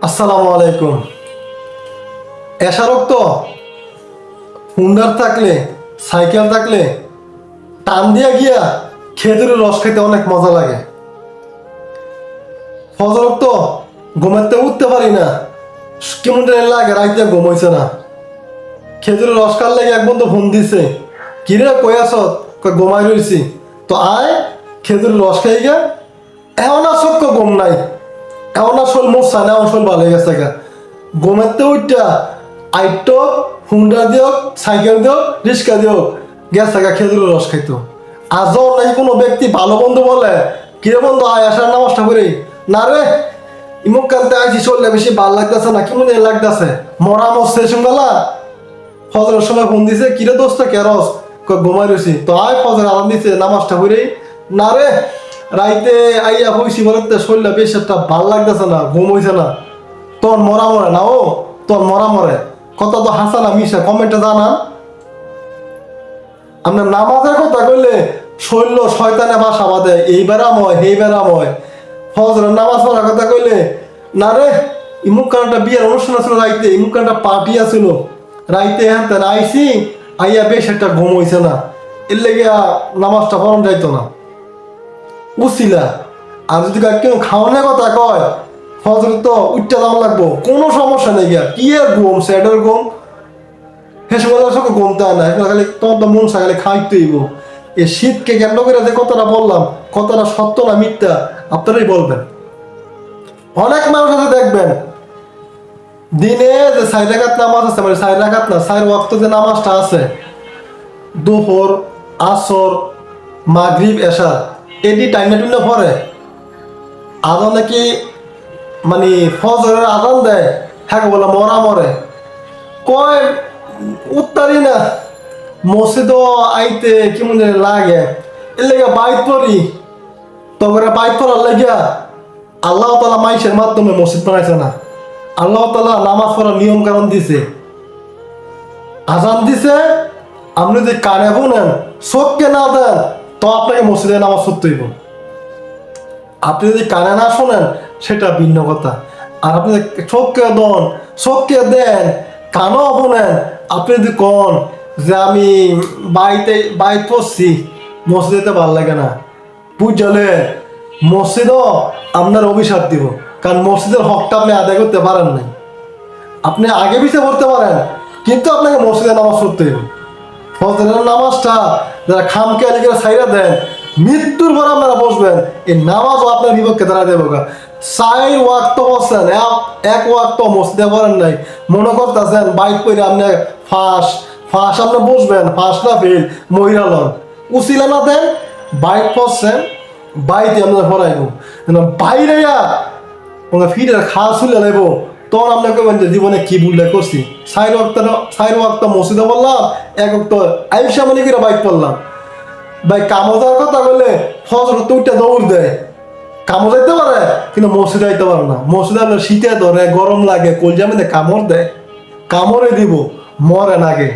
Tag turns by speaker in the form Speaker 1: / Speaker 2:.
Speaker 1: আসসালামু আলাইকুম। এশারক তো হুন্ডার থাকলে সাইকেল থাকলে টান দিয়া গিয়া খেজুরের রস খেতে অনেক মজা লাগে। ফজরক তো ঘুমাতে উঠতে পারি না, কেমন জানি লাগে, রাইতে ঘুমাইছে না। খেজুরের রস খার লাগে এক বন্ধু ফোন দিছে, কিরে কই আস? ঘুমাই রইছি। তো আয় খেজুরের রস খাই গে। এমন আসক্য ঘুম নাই, এমন আসল মোসা না, আসল ভালো হয়ে গেছে গা। ঘুমাতে উঠটা আইট হুন্ডা দিওক, সাইকেল দিওক, রিক্সা দিওক, গেছে গা খেজুরের রস খাইতো। আজও নাই কোনো ব্যক্তি ভালো বন্ধু বলে, কিরে বন্ধু আয় আসার নামাজটা করি না রে, ইমুক কালতে আইসি চললে বেশি ভাল লাগতেছে না, কেমন লাগতেছে মরা মরছে সঙ্গালা। ফজরের সময় ফোন দিছে, কিরে দোস্ত কেরস? ঘুমাই রয়েছি। তো আয় ফজর আরাম দিছে, নামাজটা করি না রে, রাইতে আইয়া হইছি বলতে শরীরটা বেশ একটা ভাল লাগতেছে না, ঘুম হইছে না। তোর মরা মরে না, ও তোর মরা মরে কথা তো হাসা না মিশা, কমেন্টে জানান। আপনার নামাজের কথা কইলে শৈল্য শয়তানে বাসা বাঁধে, এই বেড়াময় এই বেড়াময়। ফজরের নামাজ পড়ার কথা কইলে না রে, ইমুক কানটা বিয়ের অনুষ্ঠান ছিল রাইতে, ইমুক কানটা পার্টি আছিল রাইতে, হ্যাঁ তেন আইসি আইয়া বেশ একটা ঘুম হইছে না, এর লেগে নামাজটা পড়ানো যাইতো না উছিলা। আর যদি কেউ খাওয়ানোর কথা কয় ফজর তো উঠতে দাম লাগবো, কোনো সমস্যা নেই গিয়া, কি আর ঘুম স্যাডের ঘুম, হেসে বলার সঙ্গে ঘুমতে হয় না, খালি তোমার তো মন খালি খাইতেইব। এই শীতকে কেন্দ্র করে যে কথাটা বললাম, কথাটা সত্য না মিথ্যা আপনারাই বলবেন। অনেক মানুষ আছে দেখবেন দিনে যে 4 রাকাত নামাজ আছে, মানে 4 রাকাত না 4 ওয়াক্ত যে নামাজটা আছে, দুপুর, আসর, মাগরিব, এশা, এটি টাইমে টুইনে পড়ে। আদৌ নাকি মানে ফজরের আদান দেয়, হ্যাঁ বলে মরা মরে কয় উত্তারি না, মসজিদ আইতে কেমন জানি লাগে, এর লেগে বাইক পড়ি। তবে বাইক পড়ার লেগিয়া আল্লাহ তালা মাইসের মাধ্যমে মসজিদ বানাইছে না, আল্লাহ তালা নামাজ পড়ার নিয়ম কানুন দিছে, আজান দিছে। আপনি যদি কানে শুনেন, চোখকে না দেন, তো আপনাকে মসজিদে নামাজ পড়তে হইব। আপনি যদি কানে না শোনেন সেটা ভিন্ন কথা। আর আপনি চোখকে দেন, চোখকে দেন, কানও শোনেন, আপনি যদি কন যে আমি বাইক পড়ছি, মসজিদে ভাল লাগে না, বুঝলে মসজিদও আপনার অভিশাপ দিব। কারণ মসজিদের হকটা আপনি আদায় করতে পারেন নাই। আপনি আগে পিছিয়ে পড়তে পারেন, কিন্তু আপনাকে মসজিদে নামাজ পড়তে হবে। ফজরের নামাজটা যারা খামখেয়ালি করে ছাইরা দেন, মৃত্যুর পর আপনারা বসবেন, এই নামাজও আপনার বিপক্ষে দাঁড়া দেবো। 4 ওয়াক্ত বসছেন, এক ওয়াক্ত মসজিদে পড়েন নাই, মনে করতেছেন বাইক করে আপনি ফাঁস ফাঁস আপনি বসবেন, ফাঁস না ফেল মহিলা লন উচিলা না দেন, বাইক পড়ছেন, বাইতে আপনার পড়াইব বাইরে ফিরে খাওয়া চলে লাগব। তখন আপনাকে জীবনে কি ভুলটা করছি। 4 ওয়াক্ত মসজিদে বললাম, 1 ওয়াক্ত আইসা মানে করে বাইক পড়লাম। ভাই কামো যাওয়ার কথা বললে ফজর তো উঠে দৌড় দেয়, কামো যাইতে পারে কিন্তু মসজিদে যাইতে পারে না। মসজিদে আপনার শীতে ধরে, গরম লাগে, কলজা মধ্যে কামড় দেয়, কামড়ে দিব, মরে নাগে।